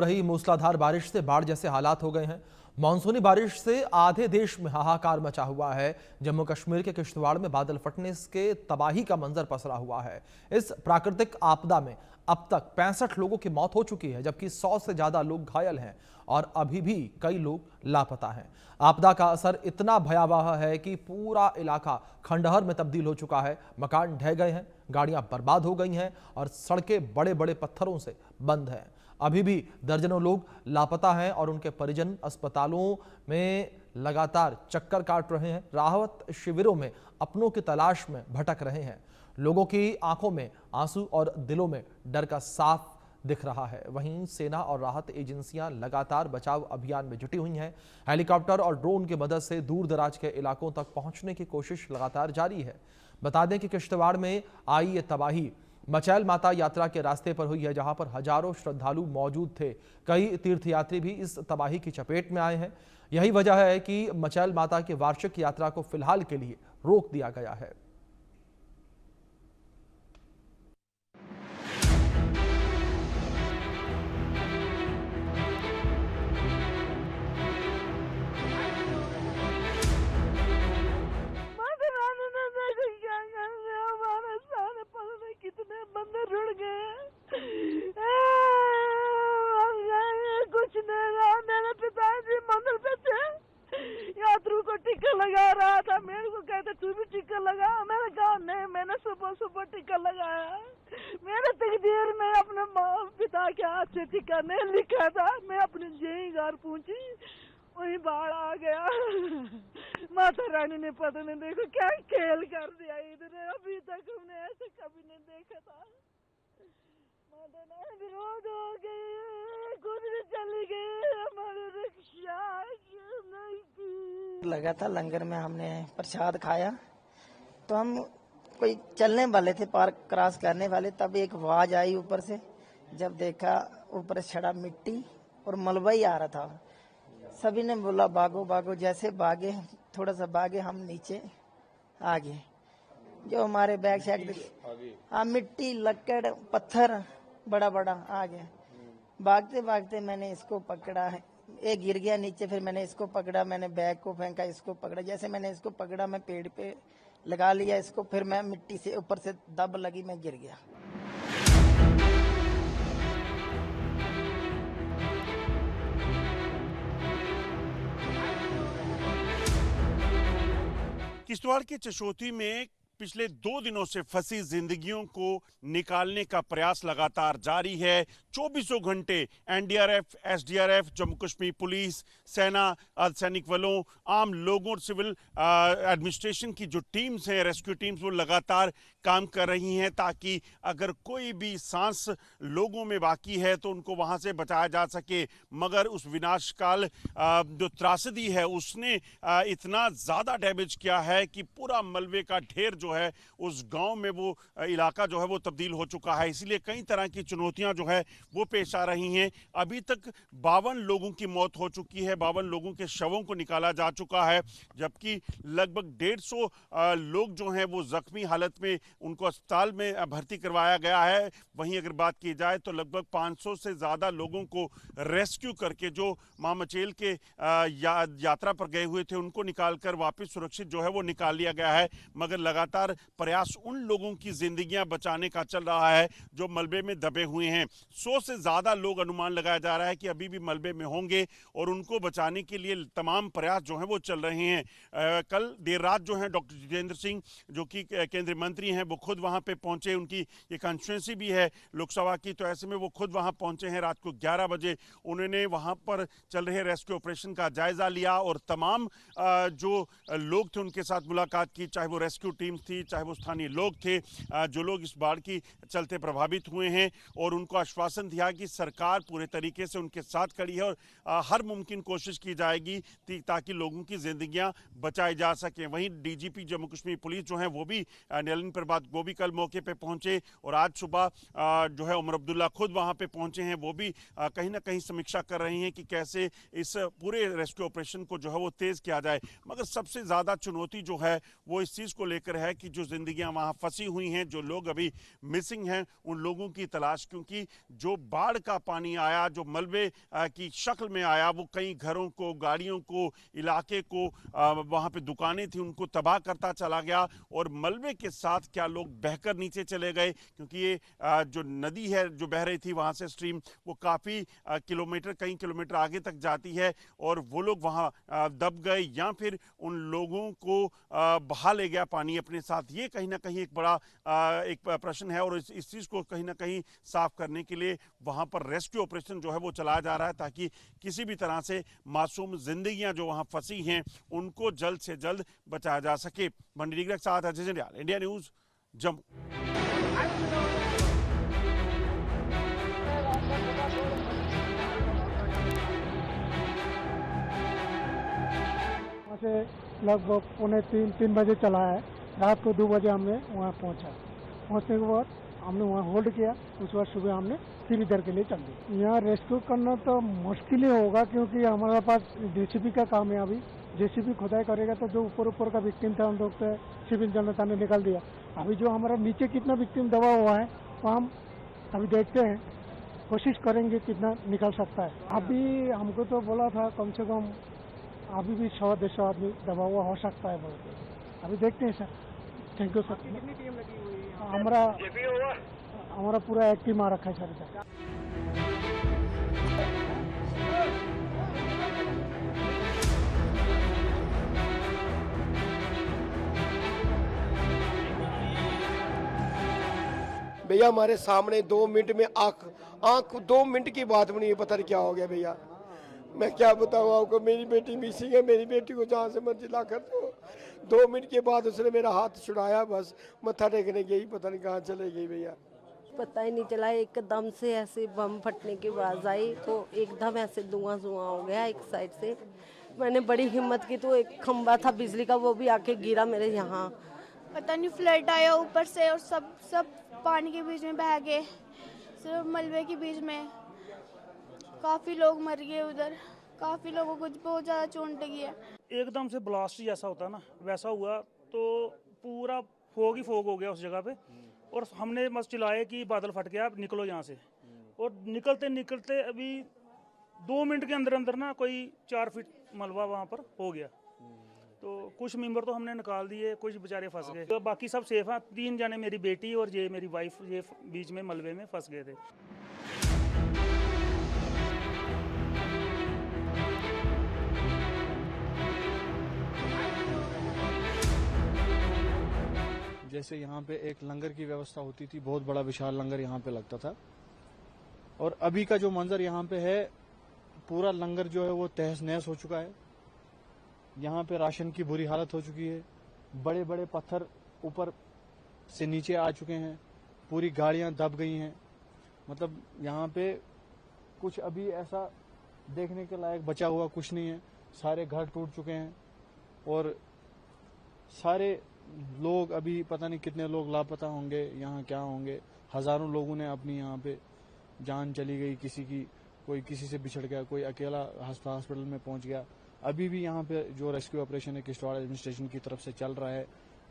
रही मूसलाधार बारिश से बाढ़ जैसे हालात हो गए हैं। मानसूनी बारिश से आधे देश में हाहाकार मचा हुआ है। जम्मू कश्मीर के किश्तवाड़ में बादल फटने के तबाही का मंजर पसरा हुआ है। इस प्राकृतिक आपदा में अब तक 65 लोगों की मौत हो चुकी है, जबकि 100 से ज्यादा लोग घायल हैं और अभी भी कई लोग लापता हैं। आपदा का असर इतना भयावह है कि पूरा इलाका खंडहर में तब्दील हो चुका है। मकान ढह गए हैं, गाड़ियां बर्बाद हो गई हैं और सड़कें बड़े बड़े पत्थरों से बंद हैं। अभी भी दर्जनों लोग लापता हैं और उनके परिजन अस्पतालों में लगातार चक्कर काट रहे हैं। राहत शिविरों में अपनों की तलाश में भटक रहे हैं। लोगों की आंखों में आंसू और दिलों में डर का साफ दिख रहा है। वहीं सेना और राहत एजेंसियां लगातार बचाव अभियान में जुटी हुई हैं। हेलीकॉप्टर और ड्रोन की मदद से दूर दराज के इलाकों तक पहुंचने की कोशिश लगातार जारी है। बता दें कि किश्तवाड़ में आई ये तबाही मचैल माता यात्रा के रास्ते पर हुई है, जहां पर हजारों श्रद्धालु मौजूद थे। कई तीर्थयात्री भी इस तबाही की चपेट में आए हैं। यही वजह है कि मचैल माता की वार्षिक यात्रा को फिलहाल के लिए रोक दिया गया है। कितने बंदे रुड़ गए। कुछ नहीं, मेरे पिताजी मंदिर पे थे, यात्रियों को टिक्का लगा रहा था। मेरे को कहते तू भी टिक्का लगा। मैंने कहा नहीं, मैंने सुबह सुबह टिक्का लगाया। मेरे तकदीर में अपने माँ पिता के हाथ से टिक्का नहीं लिखा था। मैं अपने जेई घर पहुंची, वही बाढ़ आ गया। माता रानी ने पता नहीं देखो क्या खेल कर दिया इधर। अभी तक हमने ऐसे कभी नहीं देखा था। माता रानी विरोध हो गई, खुद भी चली गई। हमारी रिक्शा नहीं थी। लगा था लंगर में, हमने प्रसाद खाया तो हम कोई चलने वाले थे, पार्क क्रॉस करने वाले, तब एक आवाज आई ऊपर से। जब देखा ऊपर छड़ा मिट्टी और मलबा ही आ रहा था। सभी ने बोला भागो भागो। जैसे भागे, थोड़ा सा भागे, हम नीचे आ गए। जो हमारे बैक साइड हाँ मिट्टी लकड़ पत्थर बड़ा बड़ा आ गया। भागते भागते मैंने इसको पकड़ा है, एक गिर गया नीचे, फिर मैंने इसको पकड़ा, मैंने बैग को फेंका, इसको पकड़ा। जैसे मैंने इसको पकड़ा, मैं पेड़ पे लगा लिया इसको, फिर मैं मिट्टी से ऊपर से दब लगी, मैं गिर गया। किश्तवाड़ के चशोती में पिछले 2 दिनों से फंसी जिंदगियों को निकालने का प्रयास लगातार जारी है। 24 घंटे NDRF, SDRF, Jammu Kashmir police, सेना, अर्धसैनिक बलों, आम लोगों और सिविल एडमिनिस्ट्रेशन की जो टीम्स हैं, रेस्क्यू टीम्स, वो लगातार काम कर रही हैं ताकि अगर कोई भी सांस लोगों में बाकी है तो उनको वहां से बचाया जा सके। मगर उस विनाशकाल जो त्रासदी है उसने इतना ज़्यादा डैमेज किया है कि पूरा मलबे का ढेर जो है उस गांव में, वो इलाका जो है वो तब्दील हो चुका है। इसलिए कई तरह की चुनौतियां जो है वो पेश आ रही हैं। अभी तक 52 लोगों की मौत हो चुकी है, 52 लोगों के शवों को निकाला जा चुका है, जबकि लगभग 150 लोग जो हैं वो जख्मी हालत में, उनको अस्पताल में भर्ती करवाया गया है। वहीं अगर बात की जाए तो लगभग 500 से ज़्यादा लोगों को रेस्क्यू करके, जो मां मचेल के यात्रा पर गए हुए थे, उनको निकालकर वापस सुरक्षित जो है वो निकाल लिया गया है। मगर लगातार प्रयास उन लोगों की जिंदगियां बचाने का चल रहा है जो मलबे में दबे हुए हैं। 100 से ज्यादा लोग, अनुमान लगाया जा रहा है कि अभी भी मलबे में होंगे और उनको बचाने के लिए तमाम प्रयास जो हैं वो चल रहे हैं। कल देर रात जो है डॉक्टर जितेंद्र सिंह, जो कि केंद्रीय मंत्री हैं, वो खुद वहां पे पहुंचे। उनकी ये कॉन्स्टिट्यूंसी भी है लोकसभा की, तो ऐसे में वो खुद वहां पहुंचे हैं। रात को 11 बजे उन्होंने वहां पर चल रहे रेस्क्यू ऑपरेशन का जायजा लिया और तमाम जो लोग थे उनके साथ मुलाकात की, चाहे वो रेस्क्यू टीम थी, चाहे वो स्थानीय लोग थे, जो लोग इस बाढ़ की चलते प्रभावित हुए हैं, और उनको आश्वासन दिया कि सरकार पूरे तरीके से उनके साथ खड़ी है और हर मुमकिन कोशिश की जाएगी ताकि लोगों की जिंदगियां बचाई जा सकें। वहीं डीजीपी जम्मू कश्मीर पुलिस जो है वो भी नलिन प्रभात वो भी कल मौके पे पहुंचे और आज सुबह जो है उमर अब्दुल्ला खुद वहां पे पहुंचे हैं। वो भी कहीं ना कहीं समीक्षा कर रहे हैं कि कैसे इस पूरे रेस्क्यू ऑपरेशन को जो है वो तेज किया जाए। मगर सबसे ज्यादा चुनौती जो है वो इस चीज को लेकर है कि जो जिंदगियां वहां फंसी हुई हैं, जो लोग अभी मिसिंग हैं, उन लोगों की तलाश, क्योंकि जो बाढ़ का पानी आया, जो मलबे की शक्ल में आया, वो कई घरों को, गाड़ियों को, इलाके को, वहां पे दुकानें थी, उनको तबाह करता चला गया। और मलबे के साथ क्या लोग बहकर नीचे चले गए, क्योंकि ये जो नदी है जो बह रही थी वहां से स्ट्रीम, वो काफी किलोमीटर, कई किलोमीटर आगे तक जाती है, और वो लोग वहां दब गए या फिर उन लोगों को बहा ले गया पानी अपने साथ। ये कहीं ना कहीं एक बड़ा एक प्रश्न है, और इस चीज को कहीं ना कहीं साफ करने के लिए वहां पर रेस्क्यू ऑपरेशन जो है वो चलाया जा रहा है, ताकि किसी भी तरह से मासूम जिंदगियां जो वहां फंसी हैं उनको जल्द से जल्द बचाया जा सके। भंडारी के साथ अजय जंडियाल, इंडिया न्यूज, जम्मू। से लगभग 2:45-3 बजे चला है। रात को 2 बजे हमने वहाँ पहुँचा। पहुँचने के बाद हमने वहाँ होल्ड किया। उस बाद सुबह हमने फिर इधर के लिए चल दी। यहाँ रेस्क्यू करना तो मुश्किल ही होगा, क्योंकि हमारे पास जेसीबी का काम है। अभी जेसीबी खुदाई करेगा तो जो ऊपर का विक्टिम था हम लोग तो सिविल जनता ने निकाल दिया। अभी जो हमारा नीचे कितना विक्टिम दबा हुआ है वो हम अभी देखते हैं, कोशिश करेंगे कितना निकल सकता है। अभी हमको तो बोला था कम से कम अभी भी 100-150 आदमी दबा हुआ हो सकता है बोलते। अभी देखते हैं सर। Thank you sir. कितनी टीम लगी हुई है? हमारा पूरा एक टीम आ रखा है सर इधर। भैया हमारे सामने 2 मिनट में आंख 2 मिनट की बात भी नहीं, पता नहीं क्या हो गया भैया। मैं क्या बताऊँ आपको, मेरी बेटी मिसिंग है। मेरी बेटी को जहाँ से मर्जी ला कर दो। 2 मिनट के बाद उसने मेरा हाथ छुड़ाया, बस मत्था टेकने गई, पता नहीं कहाँ चले गई भैया। पता ही नहीं चला, एकदम से ऐसे बम फटने की आवाज़ आई तो एकदम ऐसे धुआं हो गया एक साइड से। मैंने बड़ी हिम्मत की तो एक खंबा था बिजली का, वो भी आके गिरा मेरे यहाँ। पता नहीं फ्लड आया ऊपर से और सब पानी के बीच में बह गए, सिर्फ मलबे के बीच में। काफ़ी लोग मर गए उधर, काफ़ी लोगों को बहुत ज़्यादा चोट लगी है। एकदम से ब्लास्ट जैसा होता है ना, वैसा हुआ तो पूरा फोग ही फोग हो गया उस जगह पे। और हमने बस चिल्लाए कि बादल फट गया, अब निकलो यहाँ से। और निकलते निकलते अभी 2 मिनट के अंदर अंदर ना कोई 4 फीट मलबा वहाँ पर हो गया। तो कुछ मेंबर तो हमने निकाल दिए, कुछ बेचारे फंस गए, तो बाकी सब सेफ हैं। 3 जने, मेरी बेटी और ये मेरी वाइफ, ये बीच में मलबे में फंस गए थे। जैसे यहाँ पे एक लंगर की व्यवस्था होती थी, बहुत बड़ा विशाल लंगर यहाँ पे लगता था, और अभी का जो मंजर यहाँ पे है, पूरा लंगर जो है वो तहस नहस हो चुका है। यहाँ पे राशन की बुरी हालत हो चुकी है, बड़े बड़े पत्थर ऊपर से नीचे आ चुके हैं, पूरी गाड़ियाँ दब गई हैं। मतलब यहाँ पे कुछ अभी ऐसा देखने के लायक बचा हुआ कुछ नहीं है, सारे घर टूट चुके हैं, और सारे लोग अभी पता नहीं कितने लोग लापता होंगे, यहाँ क्या होंगे। हजारों लोगों ने अपनी यहाँ पे जान चली गई, किसी की कोई किसी से बिछड़ गया, कोई अकेला हॉस्पिटल में पहुंच गया। अभी भी यहाँ पे जो रेस्क्यू ऑपरेशन है किश्तवाड़ एडमिनिस्ट्रेशन की तरफ से चल रहा है,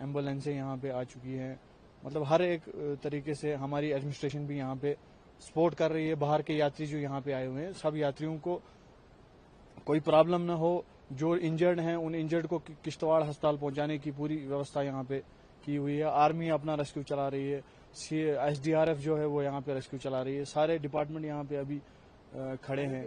एम्बुलेंसें यहाँ पे आ चुकी हैं। मतलब हर एक तरीके से हमारी एडमिनिस्ट्रेशन भी यहाँ पे सपोर्ट कर रही है। बाहर के यात्री जो यहाँ पे आए हुए हैं, सब यात्रियों को कोई प्रॉब्लम ना हो। जो इंजर्ड हैं उन इंजर्ड को किश्तवाड़ अस्पताल पहुंचाने की पूरी व्यवस्था यहाँ पे की हुई है। आर्मी अपना रेस्क्यू चला रही है, SDRF जो है वो यहाँ पे रेस्क्यू चला रही है। सारे डिपार्टमेंट यहाँ पे अभी खड़े हैं।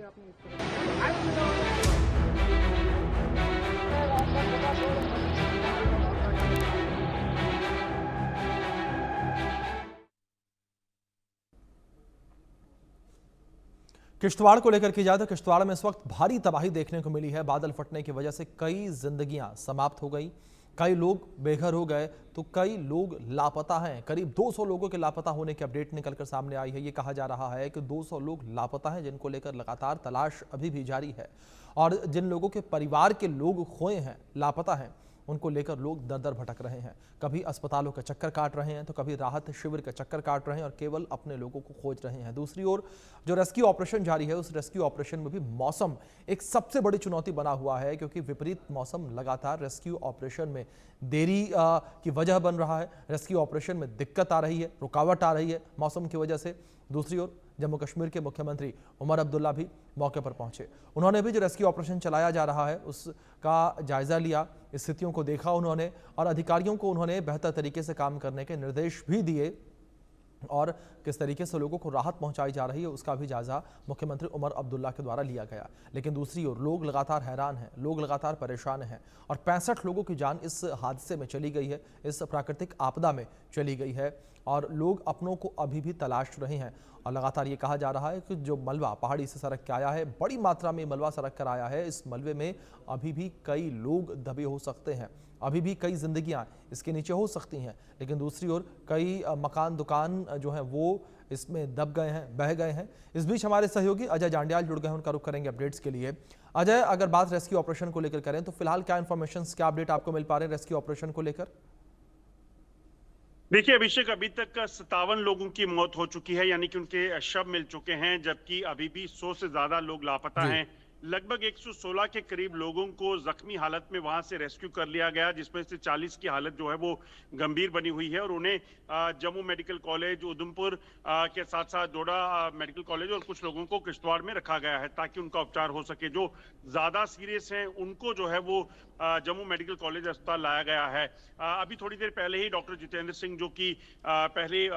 किश्तवाड़ को लेकर की जाए तो किश्तवाड़ में इस वक्त भारी तबाही देखने को मिली है। बादल फटने की वजह से कई जिंदगियां समाप्त हो गई, कई लोग बेघर हो गए तो कई लोग लापता हैं। करीब 200 लोगों के लापता होने की अपडेट निकलकर सामने आई है। ये कहा जा रहा है कि 200 लोग लापता हैं, जिनको लेकर लगातार तलाश अभी भी जारी है। और जिन लोगों के परिवार के लोग खोए हैं, लापता हैं, उनको लेकर लोग दर दर भटक रहे हैं। कभी अस्पतालों के चक्कर काट रहे हैं तो कभी राहत शिविर के चक्कर काट रहे हैं और केवल अपने लोगों को खोज रहे हैं। दूसरी ओर जो रेस्क्यू ऑपरेशन जारी है, उस रेस्क्यू ऑपरेशन में भी मौसम एक सबसे बड़ी चुनौती बना हुआ है, क्योंकि विपरीत मौसम लगातार रेस्क्यू ऑपरेशन में देरी की वजह बन रहा है। रेस्क्यू ऑपरेशन में दिक्कत आ रही है, रुकावट आ रही है मौसम की वजह से। दूसरी ओर जम्मू कश्मीर के मुख्यमंत्री उमर अब्दुल्ला भी मौके पर पहुंचे। उन्होंने भी जो रेस्क्यू ऑपरेशन चलाया जा रहा है उसका जायजा लिया, स्थितियों को देखा उन्होंने और अधिकारियों को उन्होंने बेहतर तरीके से काम करने के निर्देश भी दिए और किस तरीके से लोगों को राहत पहुंचाई जा रही है उसका भी जायजा मुख्यमंत्री उमर अब्दुल्ला के द्वारा लिया गया। लेकिन दूसरी ओर लोग लगातार हैरान हैं, लोग लगातार परेशान हैं और 65 लोगों की जान इस हादसे में चली गई है, इस प्राकृतिक आपदा में चली गई है और लोग अपनों को अभी भी तलाश रहे हैं। और लगातार ये कहा जा रहा है कि जो मलबा पहाड़ी से सड़क के आया है, बड़ी मात्रा में मलबा सड़क कर आया है, इस मलबे में अभी भी कई लोग दबे हो सकते हैं, अभी भी कई जिंदगियां इसके नीचे हो सकती हैं। लेकिन दूसरी ओर कई मकान दुकान जो हैं वो इसमें दब गए हैं, बह गए हैं। इस बीच हमारे सहयोगी अजय जांडियाल जुड़ गए हैं, उनका रुख करेंगे अपडेट्स के लिए। अजय, अगर बात रेस्क्यू ऑपरेशन को लेकर करें तो फिलहाल क्या इन्फॉर्मेशन, क्या अपडेट आपको मिल पा रहे हैं रेस्क्यू ऑपरेशन को लेकर? देखिए अभिषेक, अभी तक 57 लोगों की मौत हो चुकी है, यानी कि उनके शव मिल चुके हैं, जबकि अभी भी 100 से ज्यादा लोग लापता हैं। लगभग 116 के करीब लोगों को जख्मी हालत में वहां से रेस्क्यू कर लिया गया, जिसमें से 40 की हालत जो है वो गंभीर बनी हुई है और उन्हें जम्मू मेडिकल कॉलेज, उधमपुर के साथ साथ डोडा मेडिकल कॉलेज और कुछ लोगों को किश्तवाड़ में रखा गया है ताकि उनका उपचार हो सके। जो ज्यादा सीरियस हैं उनको जो है वो जम्मू मेडिकल कॉलेज अस्पताल लाया गया है। अभी थोड़ी देर पहले ही डॉक्टर जितेंद्र सिंह, जो कि पहले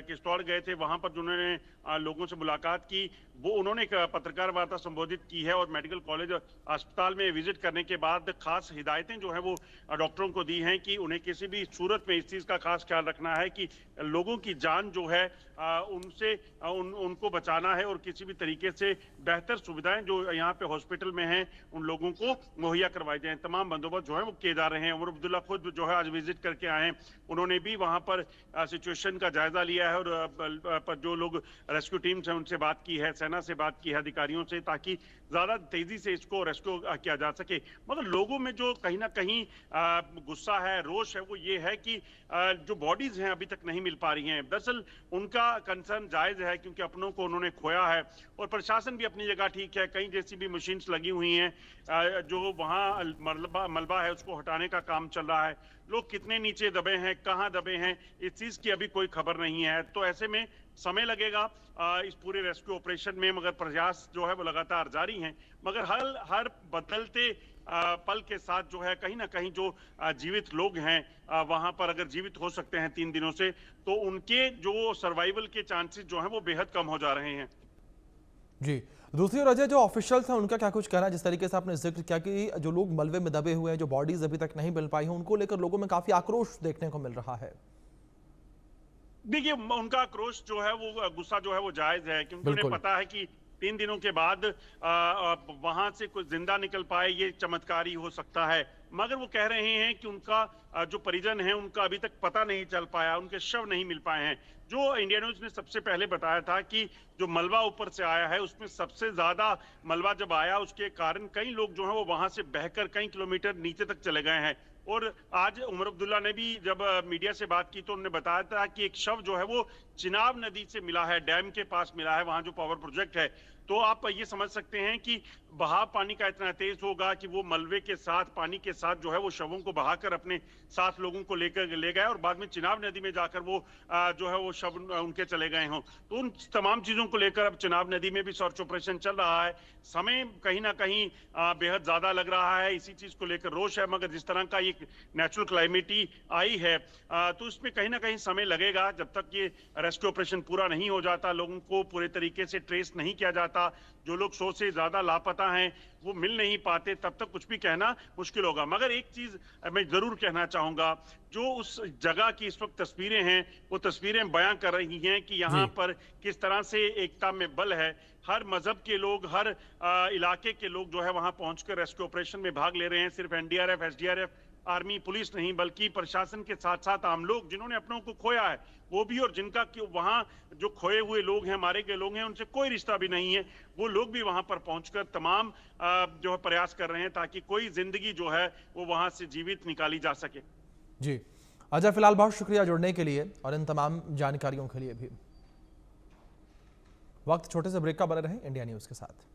किश्तवाड़ गए थे, वहां पर जिन्होंने लोगों से मुलाकात की, वो उन्होंने एक पत्रकार वार्ता संबोधित की है और मेडिकल कॉलेज अस्पताल में विजिट करने के बाद खास हिदायतें जो है वो डॉक्टरों को दी हैं कि उन्हें किसी भी सूरत में इस चीज का खास ख्याल रखना है कि लोगों की जान जो है उनसे उनको बचाना है और किसी भी तरीके से बेहतर सुविधाएं जो यहाँ पे हॉस्पिटल में हैं उन लोगों को मुहैया करवाई जाए। तमाम बंदोबस्त जो है वो किए जा रहे हैं। उमर अब्दुल्ला खुद जो है आज विजिट करके आए हैं, उन्होंने भी वहां पर सिचुएशन का जायजा लिया है और जो लोग रेस्क्यू टीम से उनसे बात की है, सेना से बात की है, अधिकारियों से, ताकि ज्यादा तेजी से इसको रेस्क्यू किया जा सके। मगर लोगों में जो कहीं ना कहीं गुस्सा है, रोष है, वो ये है कि जो बॉडीज हैं अभी तक नहीं मिल पा रही हैं। दरअसल उनका कंसर्न जायज है क्योंकि अपनों को उन्होंने खोया है और प्रशासन भी अपनी जगह ठीक है। कई जेसीबी मशीन्स लगी हुई हैं, जो वहां मलबा है उसको हटाने का काम चल रहा है। लोग कितने नीचे दबे हैं, कहां दबे हैं, इस चीज की अभी कोई खबर नहीं है। तो ऐसे में समय लगेगा इस पूरे रेस्क्यू ऑपरेशन में, मगर प्रयास जो है वो लगातार जारी हैं। मगर हर बदलते पल के साथ जो है कहीं ना कहीं जो जीवित लोग हैं वहां पर अगर जीवित हो सकते हैं 3 दिनों से, तो उनके जो सर्वाइवल के चांसेस जो हैं वो बेहद कम हो जा रहे हैं। जी, दूसरी ओर अजय, जो ऑफिशियल्स हैं उनका क्या कुछ कहना है? जिस तरीके से आपने जिक्र किया कि जो लोग मलबे में दबे हुए हैं, जो बॉडीज अभी तक नहीं मिल पाई हैं, उनको लेकर लोगों में काफी आक्रोश देखने को मिल रहा है। देखिए, उनका आक्रोश जो है वो गुस्सा जो है वो जायज है, क्योंकि उन्हें पता है कि 3 दिनों के बाद वहां से कोई जिंदा निकल पाए ये चमत्कार ही हो सकता है। मगर वो कह रहे हैं कि उनका जो परिजन है उनका अभी तक पता नहीं चल पाया, उनके शव नहीं मिल पाए हैं। जो इंडिया न्यूज ने सबसे पहले बताया था कि जो मलबा ऊपर से आया है उसमें सबसे ज्यादा मलबा जब आया उसके कारण कई लोग जो है वो वहां से बहकर कई किलोमीटर नीचे तक चले गए हैं। और आज उमर अब्दुल्ला ने भी जब मीडिया से बात की तो उन्होंने बताया था कि एक शव जो है वो चिनाब नदी से मिला है, डैम के पास मिला है, वहां जो पावर प्रोजेक्ट है। तो आप ये समझ सकते हैं कि बहाव पानी का इतना तेज होगा कि वो मलबे के साथ, पानी के साथ जो है वो शवों को बहाकर अपने साथ लोगों को लेकर ले गए और बाद में चिनाब नदी में जाकर वो जो है वो शव उनके चले गए हों। तो उन तमाम चीजों को लेकर अब चिनाब नदी में भी सर्च ऑपरेशन चल रहा है। समय कहीं ना कहीं बेहद ज्यादा लग रहा है, इसी चीज को लेकर रोष है। मगर जिस तरह का ये नेचुरल क्लाइमेटी आई है तो इसमें कहीं ना कहीं समय लगेगा। जब तक ये रेस्क्यू ऑपरेशन पूरा नहीं हो जाता, लोगों को पूरे तरीके से ट्रेस नहीं किया जाता, जो लोग 100 से ज्यादा लापता हैं वो मिल नहीं पाते, तब तक कुछ भी कहना मुश्किल होगा। मगर एक चीज मैं जरूर कहना चाहूंगा, जो उस जगह की इस वक्त तस्वीरें हैं वो तस्वीरें बयां कर रही हैं कि यहाँ पर किस तरह से एकता में बल है। हर मजहब के लोग, हर इलाके के लोग जो है वहां पहुंचकर रेस्क्यू ऑपरेशन में भाग ले रहे हैं। सिर्फ एनडीआरएफ, एसडीआरएफ आर्मी पुलिस नहीं बल्कि प्रशासन के साथ साथ आम लोग जिन्होंने अपनों को खोया है वो भी, और जिनका वहां जो खोए हुए लोग हैं, मारे गए लोग हैं, उनसे कोई रिश्ता भी नहीं है, वो लोग भी वहां पर पहुंचकर तमाम जो है प्रयास कर रहे हैं ताकि कोई जिंदगी जो है वो वहां से जीवित निकाली जा सके। जी अजय, फिलहाल बहुत शुक्रिया जुड़ने के लिए और इन तमाम जानकारियों के लिए भी। वक्त छोटे से ब्रेक का, बने रहें इंडिया न्यूज के साथ।